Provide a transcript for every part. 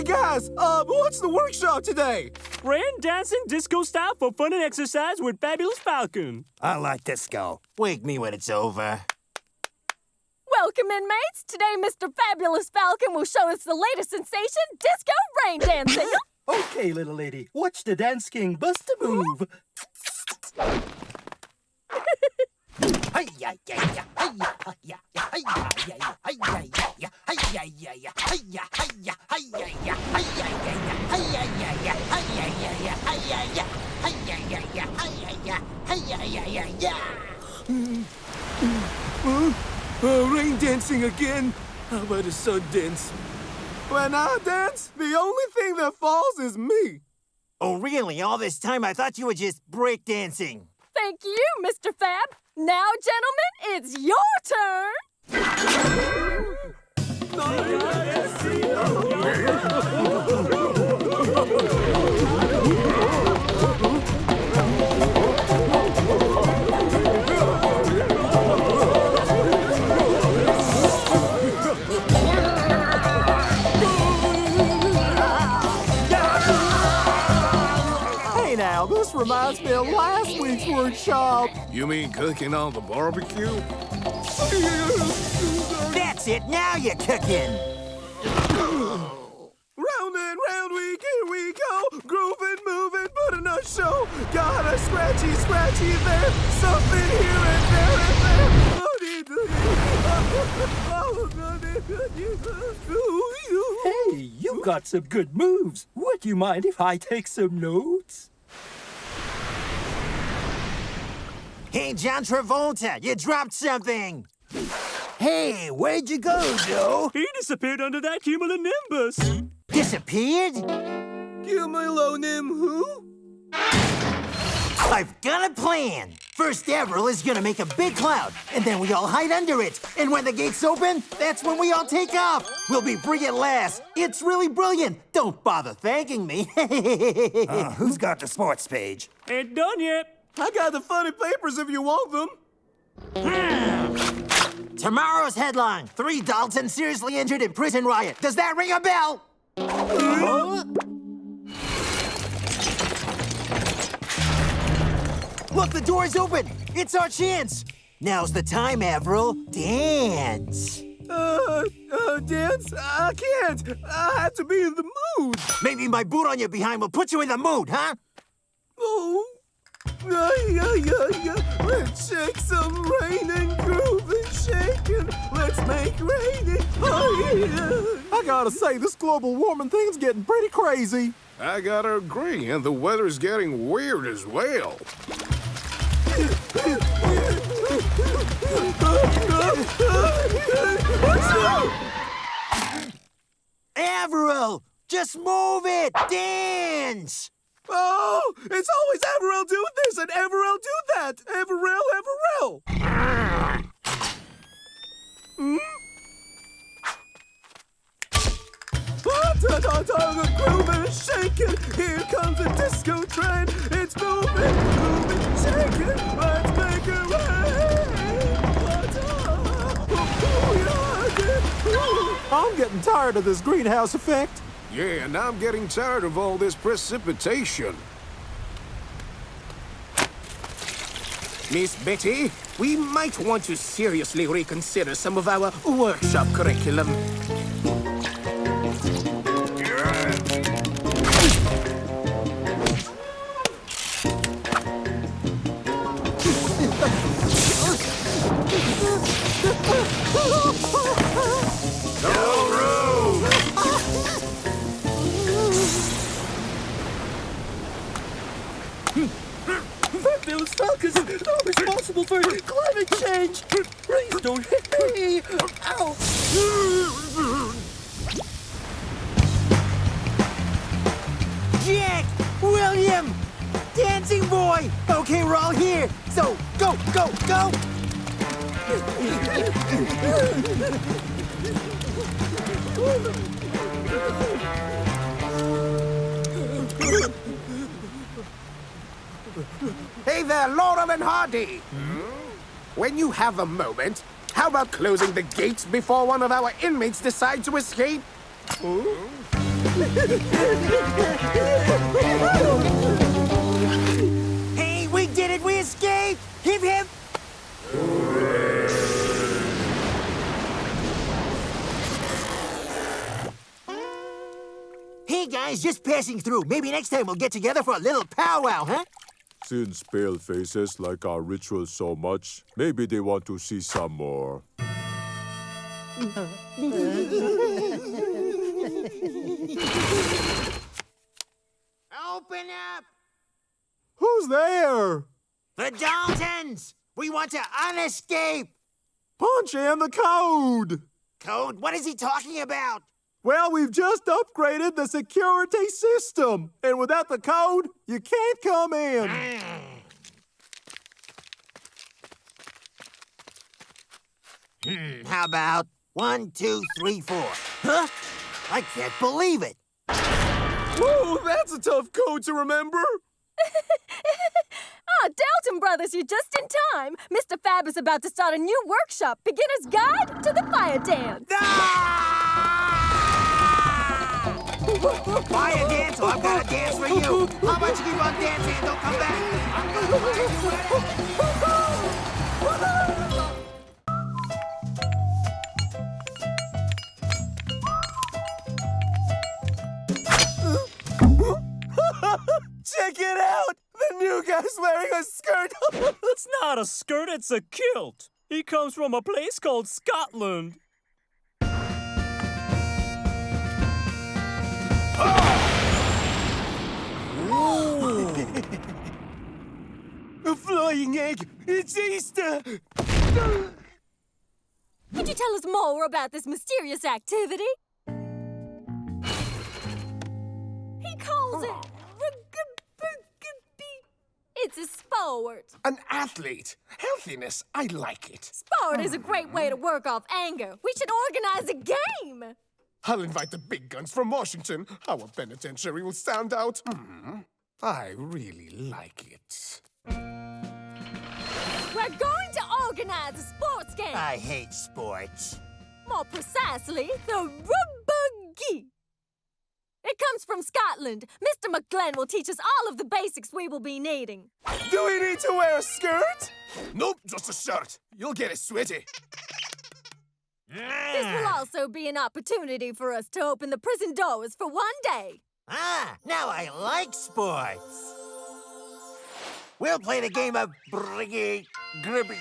guys, what's the workshop today? Rain dancing disco style for fun and exercise with Fabulous Falcon. I like disco. Wake me when it's over. Welcome, inmates. Today, Mr. Fabulous Falcon will show us the latest sensation, disco rain dancing. Okay, little lady, watch the Dance King bust a move. Rain dancing again? How about a sun dance? When I dance, the only thing that falls is me. Oh, really? All this time I thought you were just breakdancing. Thank you, Mr. Fab. Now, gentlemen, it's your turn. Hey now, this reminds me of last week's workshop. You mean cooking on the barbecue? That's it. Now you're cooking. Round and round here we go. Grooving, moving, putting on a show. Got a scratchy there. Something here and there and there. Hey, you got some good moves. Would you mind if I take some notes? Hey, John Travolta, you dropped something. Hey, where'd you go, Joe? He disappeared under that cumulonimbus. Disappeared? Cumulonim who? I've got a plan. First, Avril is gonna make a big cloud, and then we all hide under it. And when the gates open, that's when we all take off. We'll be free at last. It's really brilliant. Don't bother thanking me. Who's got the sports page? Ain't done yet. I got the funny papers if you want them. Tomorrow's headline: 3 Daltons seriously injured in prison riot. Does that ring a bell? Look, the door's open. It's our chance. Now's the time, Avril. Dance. Dance? I can't. I have to be in the mood. Maybe my boot on your behind will put you in the mood, huh? Oh. Let's shake some rain and groove and shake it. Let's make rain. I gotta say, this global warming thing's getting pretty crazy. I gotta agree, and the weather's getting weird as well. Avril, just move it. Dance. Oh, it's always Avril do this and Avril do that. Avril. The groove is shaking. Here comes the disco train. It's moving, shaking. Let's make it rain. I'm getting tired of this greenhouse effect. Yeah, and I'm getting tired of all this precipitation. Miss Betty, we might want to seriously reconsider some of our workshop curriculum. Fabulous Falcons are responsible for climate change. Please don't hit me. Ow. Jack, William, Dancing Boy. Okay, we're all here. So, go. Hey there, Laurel and Hardy. When you have a moment, how about closing the gates before one of our inmates decide to escape? Hey, we did it! We escaped! Hip hip! Hey guys, just passing through. Maybe next time we'll get together for a little powwow, huh? Since pale faces like our rituals so much, maybe they want to see some more. Open up! Who's there? The Daltons! We want to unescape! Punch in the code! Code? What is he talking about? Well, we've just upgraded the security system, and without the code, you can't come in. How about 1, 2, 3, 4? Huh? I can't believe it. Whoa, that's a tough code to remember. Ah, Dalton brothers, you're just in time. Mr. Fab is about to start a new workshop, Beginner's Guide to the Fire Dance. Fire dance? Well, I've got a dance for you. How about you keep on dancing and don't come back? Check it out! The new guy's wearing a skirt. It's not a skirt, it's a kilt. He comes from a place called Scotland. A flying egg! It's Easter! Could you tell us more about this mysterious activity? He calls it rugby. It's a sport. An athlete. Healthiness, I like it. Sport is a great way to work off anger. We should organize a game. I'll invite the big guns from Washington. Our penitentiary will stand out. I really like it. We're going to organize a sports game. I hate sports. More precisely, the rugby. It comes from Scotland. Mr. McGlenn will teach us all of the basics we will be needing. Do we need to wear a skirt? Nope, just a shirt. You'll get it sweaty. This will also be an opportunity for us to open the prison doors for one day. Now I like sports. We'll play the game of briggy, gribby,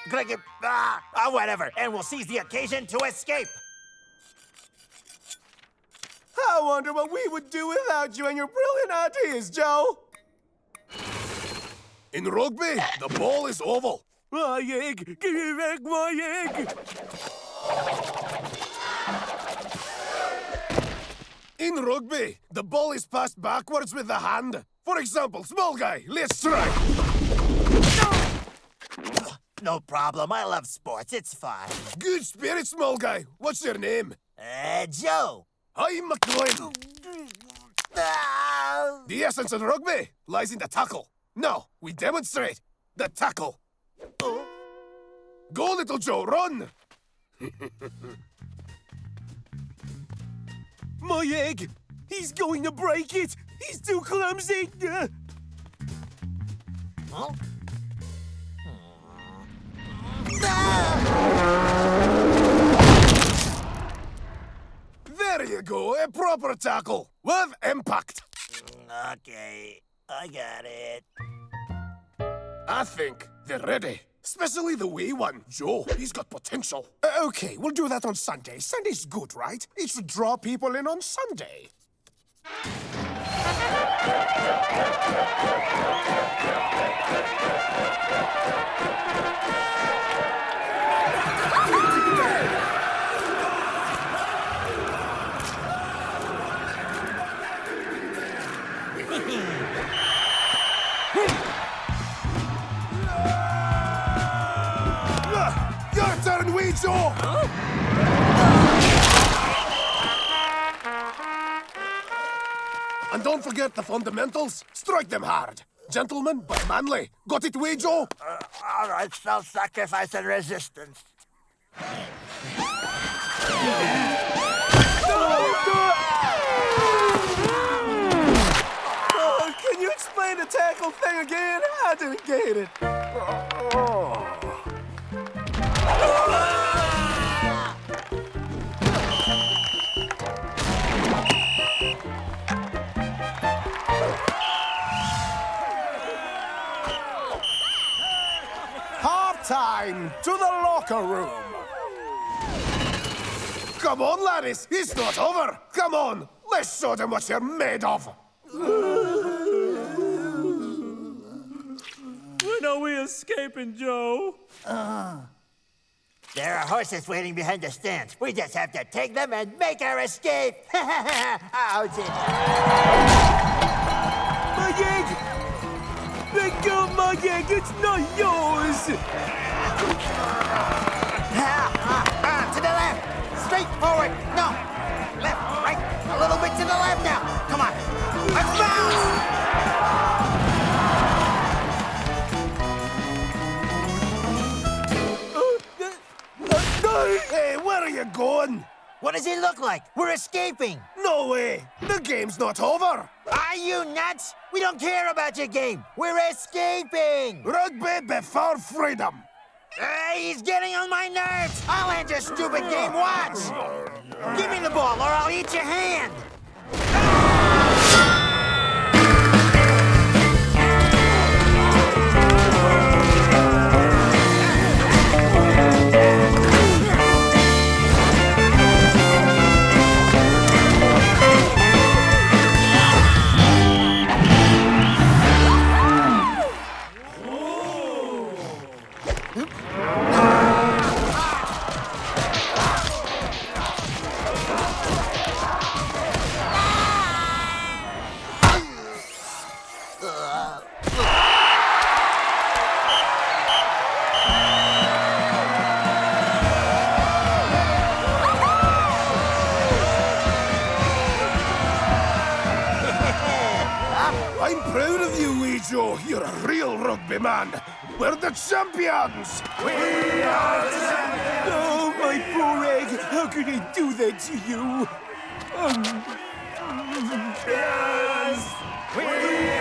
griggy, whatever, and we'll seize the occasion to escape. I wonder what we would do without you and your brilliant ideas, Joe. In rugby, the ball is oval. My egg! Give me back my egg! In rugby, the ball is passed backwards with the hand. For example, small guy, let's try. No problem. I love sports. It's fun. Good spirit, small guy. What's your name? Joe. I'm McLean. The essence of rugby lies in the tackle. Now, we demonstrate the tackle. Go, little Joe, run! My egg! He's going to break it! He's too clumsy! Huh? There you go, a proper tackle with impact. Okay, I got it. I think they're ready. Especially the wee one, Joe. He's got potential. Okay, we'll do that on Sunday. Sunday's good, right? It should draw people in on Sunday. Your turn, wee Joe! And don't forget the fundamentals. Strike them hard. Gentlemen, but manly. Got it, wee Joe? All right, self-sacrifice and resistance. thing again? I didn't get it. Half-time to the locker room. Come on, laddies. It's not over. Come on. Let's show them what you're made of. When are we escaping, Joe? There are horses waiting behind the stands. We just have to take them and make our escape. Ouch. My egg! Let go of my egg! It's not yours! To the left! Straight forward! No! Left, right, a little bit to the left now! Come on! Let's bounce! Hey, where are you going? What does it look like? We're escaping! No way! The game's not over! Are you nuts? We don't care about your game! We're escaping! Rugby before freedom! He's getting on my nerves! I'll end your stupid game once! Give me the ball or I'll eat your hand! I'm proud of you, wee Joe. You're a real rugby man. We're the champions! We are the champions! Oh, my poor egg! How could he do that to you? Yes! We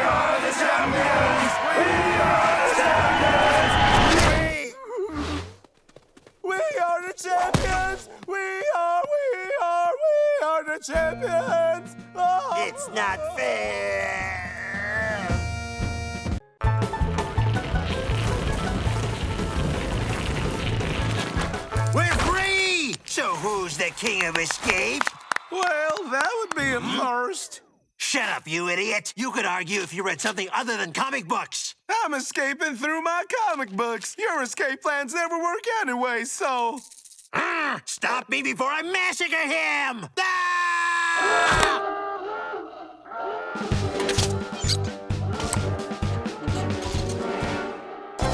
are the champions! We are the champions! We are the champions! We are the champions! Oh. It's not fair! We're free! So who's the king of escape? Well, that would be a first. Shut up, you idiot! You could argue if you read something other than comic books! I'm escaping through my comic books. Your escape plans never work anyway, so... Stop me before I massacre him! Ah!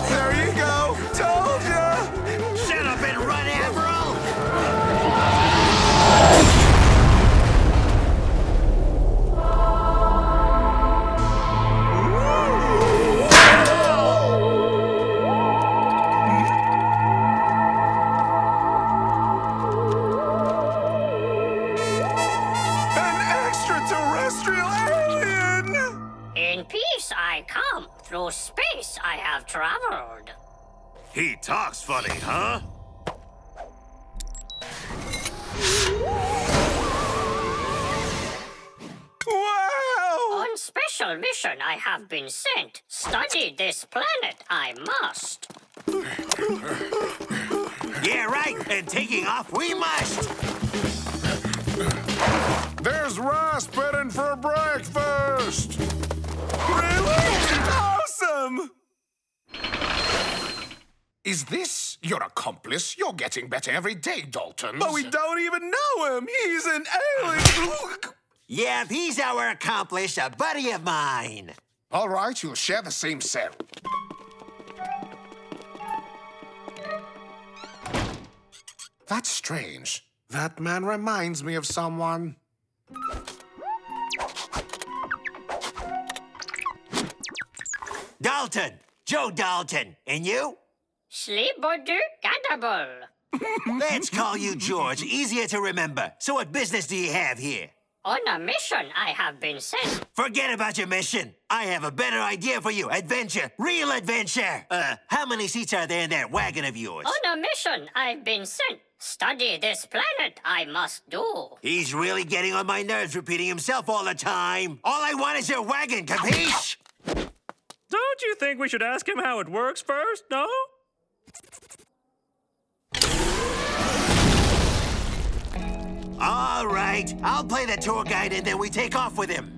There you go. Told ya. Shut up and run, Admiral! An extraterrestrial alien! In peace I come, through space I have traveled. He talks funny, huh? Wow! On special mission I have been sent. Study this planet I must. Yeah, right, and taking off we must! There's rice pudding for breakfast. Really? Awesome! Is this your accomplice? You're getting better every day, Daltons. But we don't even know him. He's an alien. Yeah, he's our accomplice, a buddy of mine. All right, you'll share the same cell. That's strange. That man reminds me of someone. Dalton! Joe Dalton. And you? Sleep or do Cannibal. Let's call you George. Easier to remember. So what business do you have here? On a mission I have been sent. Forget about your mission. I have a better idea for you. Adventure. Real adventure. How many seats are there in that wagon of yours? On a mission I've been sent. Study this planet I must do. He's really getting on my nerves repeating himself all the time. All I want is your wagon, capiche? Don't you think we should ask him how it works first, no? All right, I'll play the tour guide and then we take off with him.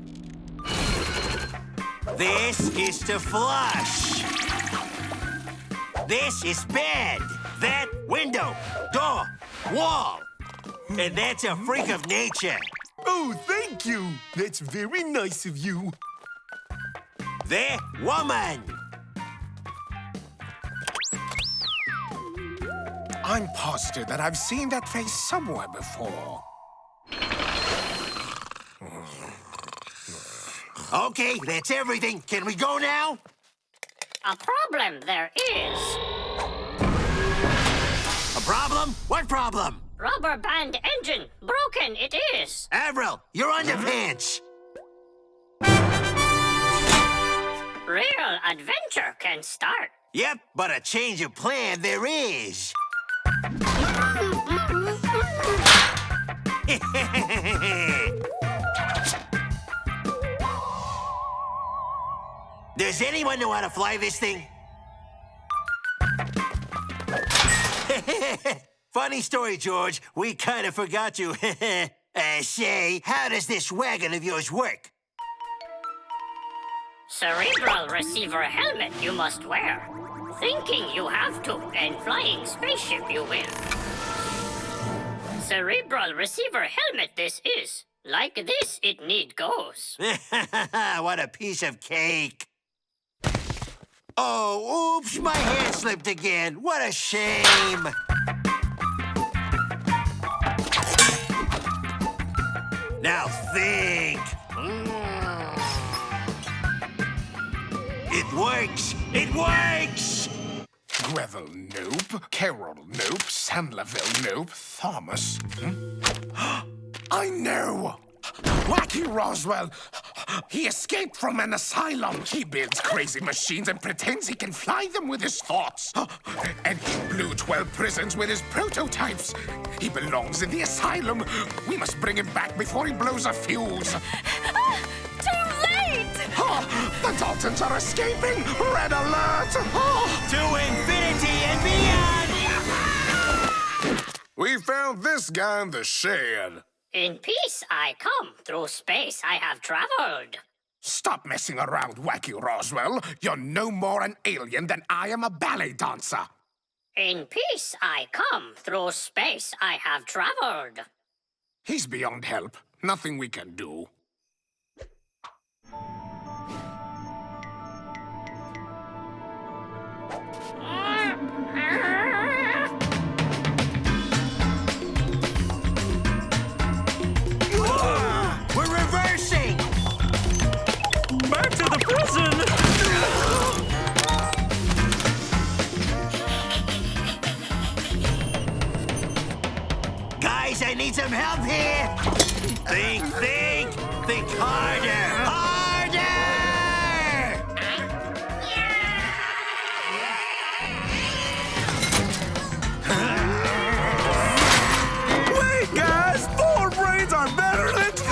This is to flush. This is bed. That window, door, wall. And that's a freak of nature. Oh, thank you. That's very nice of you. There, woman. I'm positive that I've seen that face somewhere before. Okay, that's everything. Can we go now? A problem there is. A problem? What problem? Rubber band engine. Broken it is. Avril, you're underpants. Real adventure can start. Yep, but a change of plan there is. Does anyone know how to fly this thing? Funny story, George. We kind of forgot you. Say, how does this wagon of yours work? Cerebral receiver helmet you must wear. Thinking you have to, and flying spaceship you will. Cerebral receiver helmet this is. Like this it need goes. What a piece of cake. Oh, oops, my hand slipped again. What a shame. Now think. It works. It works. Gravel, nope. Carroll, nope. Sandlerville, nope. Thomas. I know! Wacky Roswell! He escaped from an asylum. He builds crazy machines and pretends he can fly them with his thoughts. And he blew 12 prisons with his prototypes. He belongs in the asylum. We must bring him back before he blows a fuse. Too late! The Daltons are escaping! Red alert! To infinity and beyond! We found this guy in the shed. In peace I come, through space I have traveled. Stop messing around, Wacky Roswell. You're no more an alien than I am a ballet dancer. In peace I come, through space I have traveled. He's beyond help. Nothing we can do. We're reversing! Back to the prison! Guys, I need some help here! Think harder! Harder! Wait, guys! 4 brains are better than 3!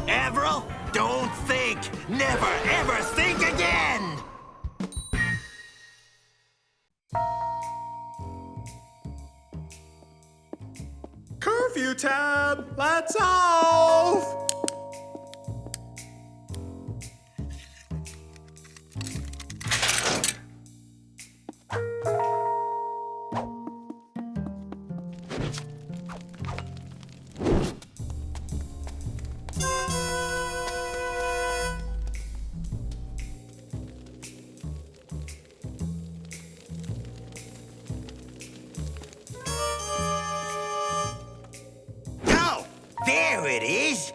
Avril, don't think! Never, ever think again! Curfew time! Lights off! it is.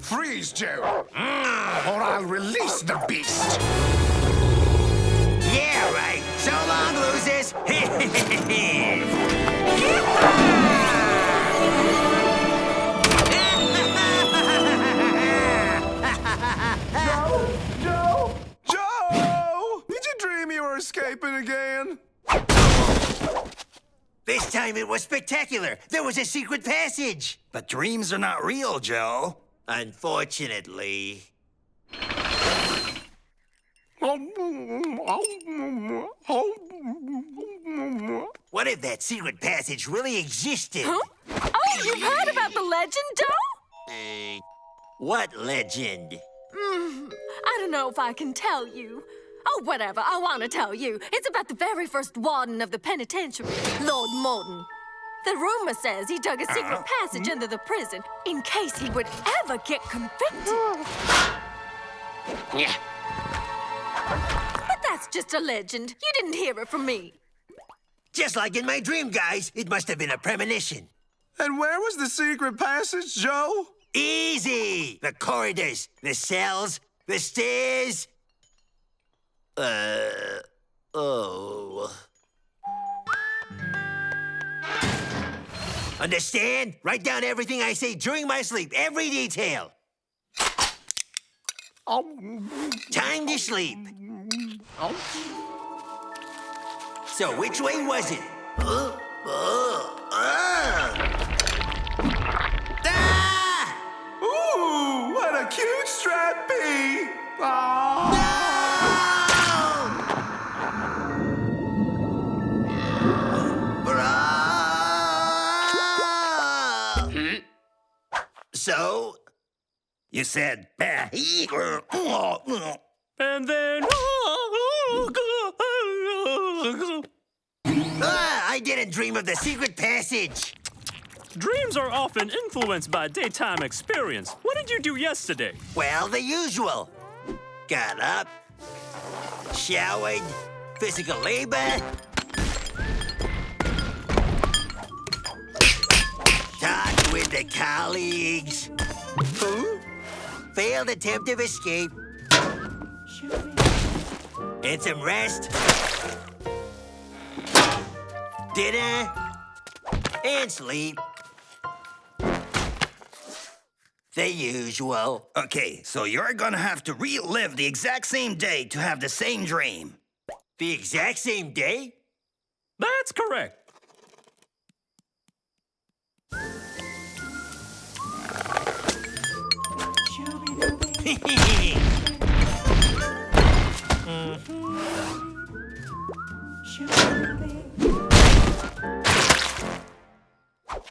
Freeze, Joe, or I'll release the beast. Yeah, right. So long, losers. Joe! Did you dream you were escaping again? This time it was spectacular. There was a secret passage. But dreams are not real, Joe. Unfortunately. What if that secret passage really existed? Huh? Oh, you've heard about the legend, Joe? What legend? I don't know if I can tell you. Oh, whatever. I want to tell you. It's about the very first warden of the penitentiary, Lord Morton. The rumor says he dug a secret passage under the prison in case he would ever get convicted. Yeah. But that's just a legend. You didn't hear it from me. Just like in my dream, guys, it must have been a premonition. And where was the secret passage, Joe? Easy! The corridors, the cells, the stairs. Understand? Write down everything I say during my sleep, every detail. Time to sleep. So which way was it? Ooh, what a cute strappy! So, you said, And then... I didn't dream of the secret passage. Dreams are often influenced by daytime experience. What did you do yesterday? Well, the usual. Got up, showered, physical labor, talked with the colleagues, failed attempt of escape, and some rest, dinner, and sleep. The usual. Okay, so you're gonna have to relive the exact same day to have the same dream. The exact same day? That's correct.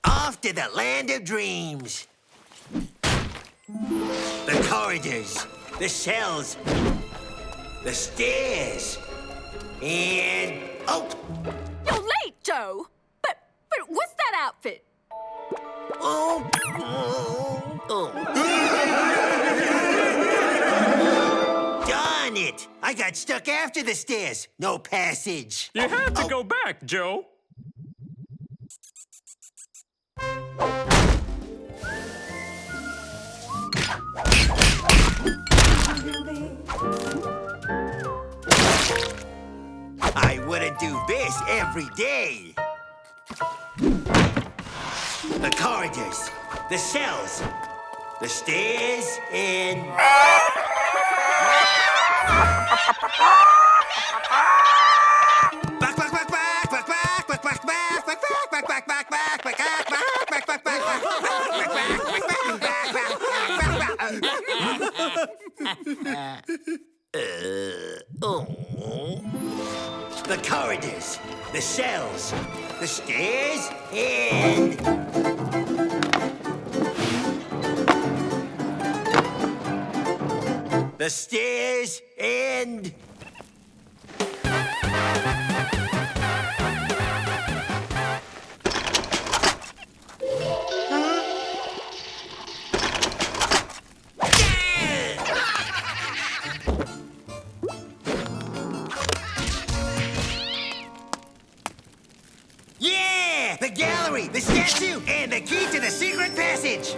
Off to the land of dreams. The corridors, the cells, the stairs, and... Oh! You're late, Joe. But what's that outfit? Oh! Darn it! I got stuck after the stairs. No passage. You had to go back, Joe. I wouldn't do this every day. The corridors, the cells, the stairs, and... The corridors, the cells, the stairs, and... The stairs, and... The gallery, the statue, and the key to the secret passage.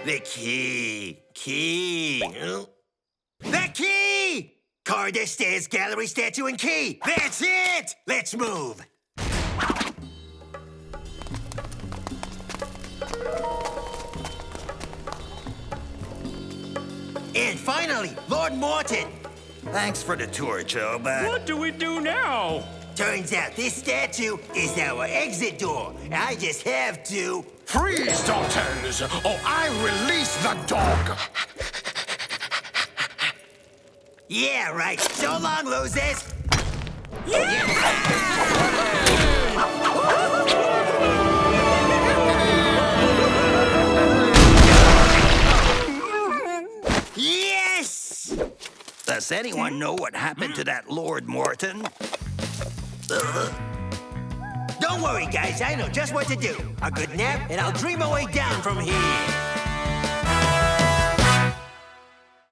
The key. Key. The key! Corridor, stairs, gallery, statue, and key. That's it! Let's move. And finally, Lord Morton. Thanks for the tour, Joe, but... What do we do now? Turns out this statue is our exit door. I just have to... Freeze, Daltons, or I release the dog. Yeah, right. So long, losers. Yes! Does anyone know what happened to that Lord Morton? Don't worry, guys. I know just what to do. A good nap, and I'll dream my way down from here.